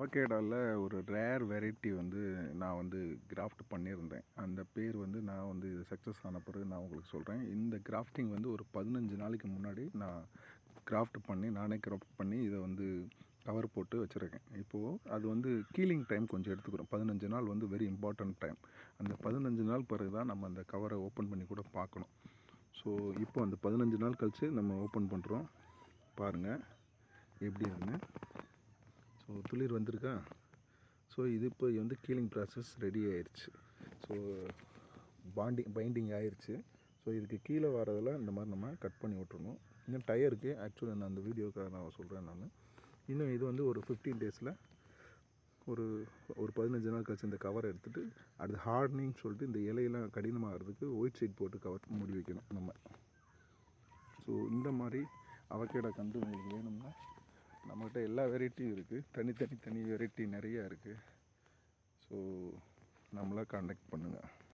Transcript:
அவகேடாவில் ஒரு rare variety வந்து நான் வந்து கிராஃப்ட் பண்ணியிருந்தேன். அந்த பேர் வந்து நான் வந்து இது சக்ஸஸ் ஆன பிறகு நான் உங்களுக்கு சொல்கிறேன். இந்த கிராஃப்டிங் வந்து ஒரு 15 நாளைக்கு முன்னாடி நான் கிராஃப்ட் பண்ணி நானே கிராஃப்ட் பண்ணி இதை வந்து கவர் போட்டு வச்சுருக்கேன். இப்போது அது வந்து கீலிங் டைம் கொஞ்சம் எடுத்துக்கிறோம். 15 நாள் வந்து வெரி இம்பார்ட்டன்ட் டைம். அந்த 15 நாள் பிறகு தான் நம்ம அந்த கவரை ஓப்பன் பண்ணி கூட பார்க்கணும். ஸோ இப்போ அந்த 15 நாள் கழித்து நம்ம ஓப்பன் பண்ணுறோம். பாருங்கள் எப்படி இருக்குன்னு. ஸோ துளிர் வந்திருக்கா. ஸோ இது இப்போ வந்து கீலிங் ப்ராசஸ் ரெடி ஆயிடுச்சு. ஸோ பைண்டிங் ஆயிடுச்சு. ஸோ இதுக்கு கீழே வரதெல்லாம் இந்த மாதிரி நம்ம கட் பண்ணி விட்டுறணும். இன்னும் டயருக்கு ஆக்சுவலி நான் அந்த வீடியோக்காக நான் சொல்கிறேன். நான் இன்னும் இது வந்து ஒரு 15 டேஸில் ஒரு 15 நாள் கழிச்சு இந்த கவரை எடுத்துகிட்டு அது ஹார்ட்னிங் சொல்லிட்டு இந்த இலையெல்லாம் கடினமாகிறதுக்கு ஒயிட் ஷீட் போட்டு கவர் மூடி வைக்கணும் நம்ம. ஸோ இந்த மாதிரி அவகேடோ கண்டு உங்களுக்கு வேணும்னா நம்மகிட்ட எல்லா வெரைட்டியும் இருக்குது. தனி வெரைட்டி நிறையா இருக்குது. ஸோ நம்மளை கான்டாக்ட் பண்ணுங்கள்.